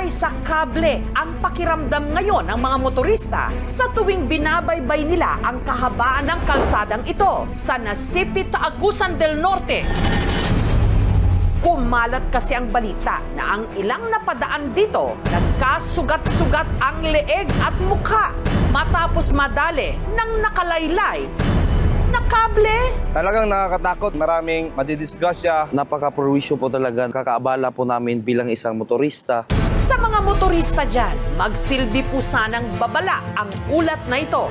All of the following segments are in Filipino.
Patay sa kable ang pakiramdam ngayon ng mga motorista sa tuwing binabaybay nila ang kahabaan ng kalsadang ito sa Nasipit, Agusan del Norte. Kumalat kasi ang balita na ang ilang napadaan dito nagkasugat-sugat ang leeg at mukha matapos madali ng nakalaylay na kable. Talagang nakakatakot. Maraming madidisgrasya. Napaka-perwisyo po talaga. Kakaabala po namin bilang isang motorista. Sa mga motorista dyan, magsilbi po sanang babala ang ulat na ito.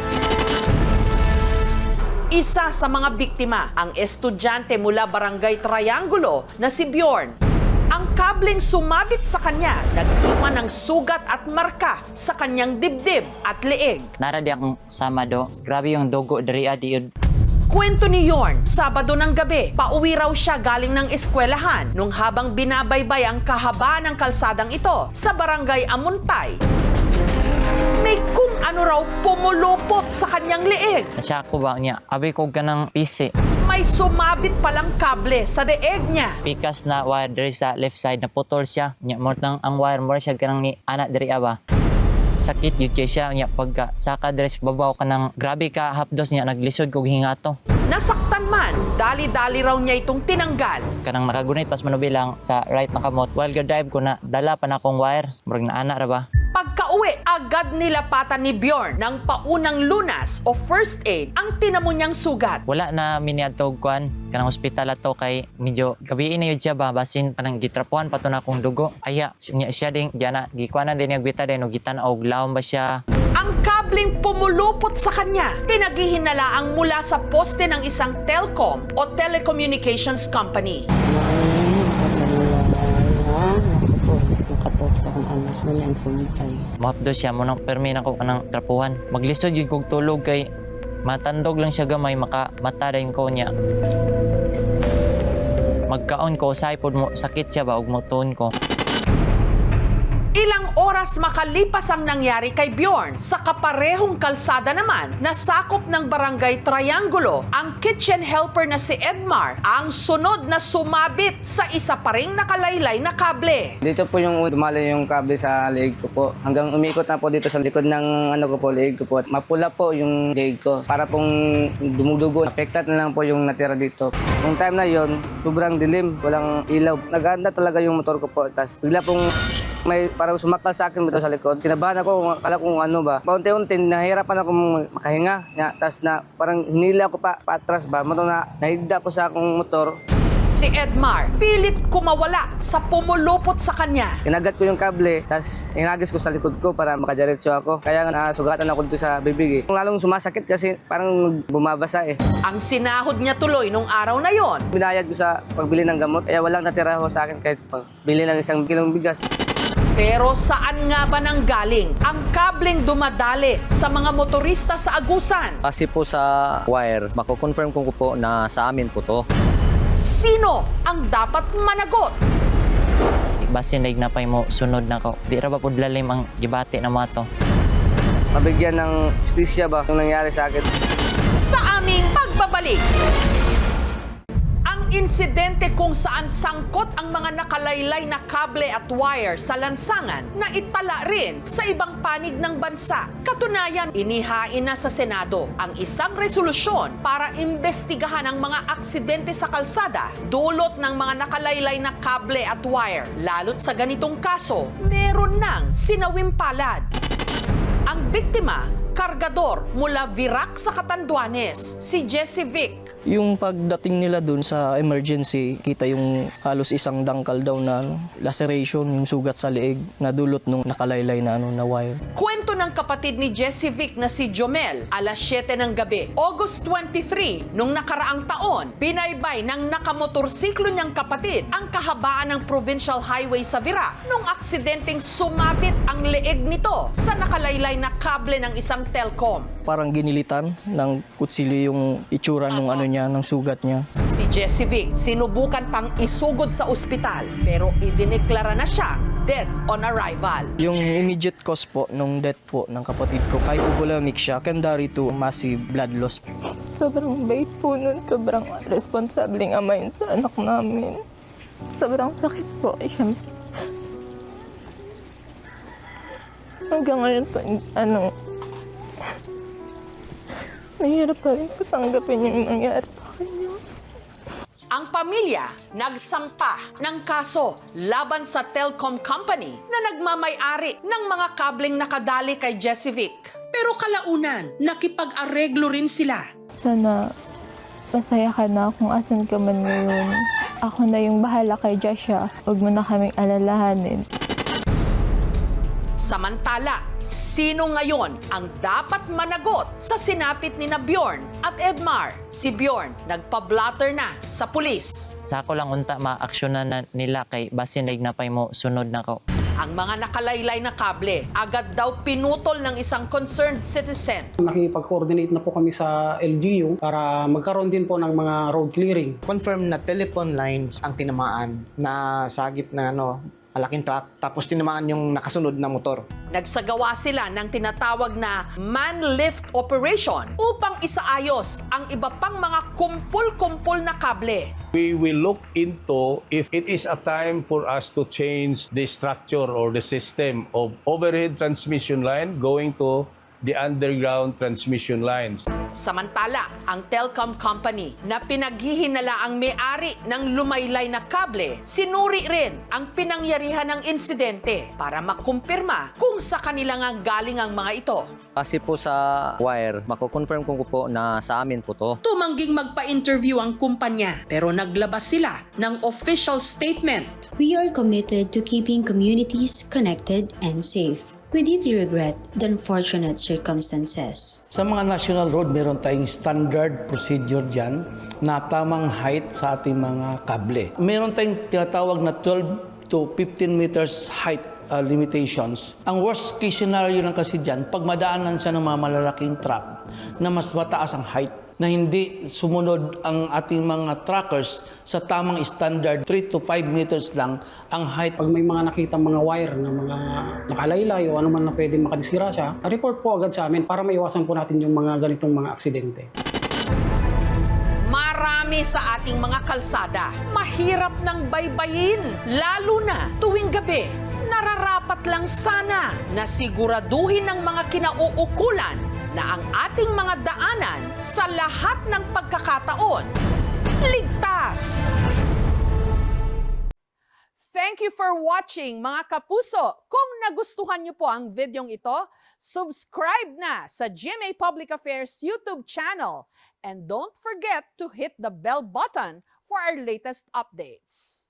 Isa sa mga biktima, ang estudyante mula Barangay Triangulo na si Bjorn. Ang kableng sumabit sa kanya, nag-iwan ng sugat at marka sa kanyang dibdib at leeg. Nara di akong Sabado. Grabe yung dugo dari adi. Kwento ni Yorn, Sabado ng gabi, pauwi raw siya galing ng eskwelahan nung habang binabaybay ang kahabaan ng kalsadang ito sa Barangay Amuntay. May kung ano raw pumulupot sa kanyang leeg. Nasya ko ba niya? Abi ko ganang PC. May sumabit palang kable sa leeg niya. Pikas na wire dari sa left side na putol siya. Nya mo nang ang wire mo siya ganang ni anak dari aba. Sakit yun siya niya pagka saka dress babaw ka ng grabe ka hapdos niya naglisod kog hingato. Nasaktan man, dali-dali raw niya itong tinanggal. Kanang nakagunit pas manubilang sa right na kamot. While drive ko na dala pa na akong wire. Murag na anak ra ba? Pagka-uwi, agad nilapatan ni Bjorn ng paunang lunas o first aid ang tinamo niyang sugat. Wala na miniadtog kuan kanang ospital ato kay medyo gabi na yun siya ba basin panang gitrapuan pato na akong dugo. Aya siya ding giana gikuanan din yung bita din og gitan-og lawom ba siya. Ang kabling pumulupot sa kanya, pinaghihinalaang mula sa poste ng isang telcom o telecommunications company. Mapdo siya mo nang permi na ko kanang trapuhan. Maglisod yun kog tulog kay matandog lang siya gamay makamata rin ko niya. Magkaon ko sa ipod mo sakit siya ba og moton ko. Ilang oras makalipas ang nangyari kay Bjorn, sa kaparehong kalsada naman na sakop ng Barangay Triangulo, ang kitchen helper na si Edmar ang sunod na sumabit sa isa pa ring nakalaylay na kable. Dito po yung dumali yung kable sa leeg ko po. Hanggang umikot na po dito sa likod ng leeg ko po. Mapula po yung leeg ko. Para pong dumudugo. Affected na lang po yung natira dito. Yung time na yon, sobrang dilim. Walang ilaw. Naganda talaga yung motor ko po. Tapos bigla pong may parang sumakal sa akin dito sa likod. Kinabahan ako, akala kung ano ba. Paunti-unti, nahirapan ako makahinga. Tapos na parang hinila ako pa atras ba. Mato na nahigda ko sa akong motor. Si Edmar, pilit kumawala sa pumulupot sa kanya. Inagat ko yung kable, tapos inagis ko sa likod ko para makadiretso ako. Kaya nga sugatan ako dito sa bibig eh. Lalong sumasakit kasi parang bumabasa eh. Ang sinahod niya tuloy nung araw na yon. Binayad ko sa pagbili ng gamot, kaya walang natira ho sa akin kahit pagbili ng 1 kilong bigas. Pero saan nga ba nang galing ang kableng dumadali sa mga motorista sa Agusan? Kasi po sa wire, mako-confirm ko po na sa amin po to. Sino ang dapat managot? Basin na pay mo sunod na ko. Di ra ba pud lalim ang gibati na mo ato. Mabigyan ng justisya ba yung nangyari sa akin? Sa aming pagbabalik. Insidente kung saan sangkot ang mga nakalaylay na kable at wire sa lansangan na itala rin sa ibang panig ng bansa. Katunayan, inihain na sa Senado ang isang resolusyon para imbestigahan ang mga aksidente sa kalsada dulot ng mga nakalaylay na kable at wire. Lalo't sa ganitong kaso, meron nang sinawim palad. Ang biktima, kargador mula Virac sa Catanduanes, si Jessie Vic. Yung pagdating nila dun sa emergency, kita yung halos isang dangkal daw na laceration, yung sugat sa leeg na dulot nung nakalaylay na na wire. Kwento ng kapatid ni Jessie Vic na si Jomel, alas 7 ng gabi, August 23, nung nakaraang taon, binaybay ng nakamotorsiklo niyang kapatid ang kahabaan ng Provincial Highway sa Virac nung aksidenteng sumabit ang leeg nito sa nakalaylay na kable ng isang telcom. Parang ginilitan ng kutsilyo yung itsura nung ano niya, ng sugat niya. Si Jessie Vic sinubukan pang isugod sa ospital pero idineklara na siyang dead on arrival. Yung immediate cause po nung death po ng kapatid ko, kahit hypothermic siya, secondary to massive blood loss. Sobrang bait po nun, sobrang responsableng ama yun sa anak namin. Sobrang sakit po, syempre. Hanggang ngayon pa, mahirap pa rin patanggapin yung nangyari sa kanya. Ang pamilya nagsampa ng kaso laban sa telecom company na nagmamay-ari ng mga kableng nakadali kay Jessivic. Pero kalaunan, nakipag-areglo rin sila. Sana masaya ka na kung asan ka man ngayon. Ako na yung bahala kay Joshua. Huwag mo na kaming alalahanin. Samantala, sino ngayon ang dapat managot sa sinapit ni na Bjorn at Edmar? Si Bjorn nagpa-blatter na sa pulis. Sa ako lang unta ma-aksyonan na nila kay basin na pay mo sunod na ko. Ang mga nakalaylay na kable agad daw pinutol ng isang concerned citizen. Nakipag-coordinate na po kami sa LGU para magkaroon din po ng mga road clearing. Confirm na telephone lines ang tinamaan na sagip na malaking truck, tapos tinamaan yung nakasunod na motor. Nagsagawa sila ng tinatawag na man-lift operation upang isaayos ang iba pang mga kumpul-kumpul na kable. We will look into if it is a time for us to change the structure or the system of overhead transmission line going to the underground transmission lines. Samantala, ang telecom company na pinaghihinala ang may-ari ng lumaylay na kable, sinuri rin ang pinangyarihan ng insidente para makumpirma kung sa kanila nga galing ang mga ito. Kasi po sa wire, mako-confirm ko po na sa amin po to. Tumangging magpa-interview ang kumpanya pero naglabas sila ng official statement. We are committed to keeping communities connected and safe. We deeply regret the unfortunate circumstances. Sa mga national road, meron tayong standard procedure dyan na tamang height sa ating mga kable. Meron tayong tinatawag na 12 to 15 meters height limitations. Ang worst case scenario lang kasi dyan, pag madaanan siya ng mga malalaking truck na mas mataas ang height, na hindi sumunod ang ating mga trackers sa tamang standard, 3 to 5 meters lang ang height. Pag may mga nakita mga wire na mga nakalaylay o ano man na pwedeng makadisgrasya, report po agad sa amin para maiwasan po natin yung mga ganitong mga aksidente. Marami sa ating mga kalsada, mahirap nang baybayin, lalo na tuwing gabi. Nararapat lang sana na siguraduhin ng mga kinauukulan na ang ating mga daanan sa lahat ng pagkakataon ligtas. Thank you for watching, mga kapuso. Kung nagustuhan niyo po ang videong ito, subscribe na sa GMA Public Affairs YouTube channel. And don't forget to hit the bell button for our latest updates.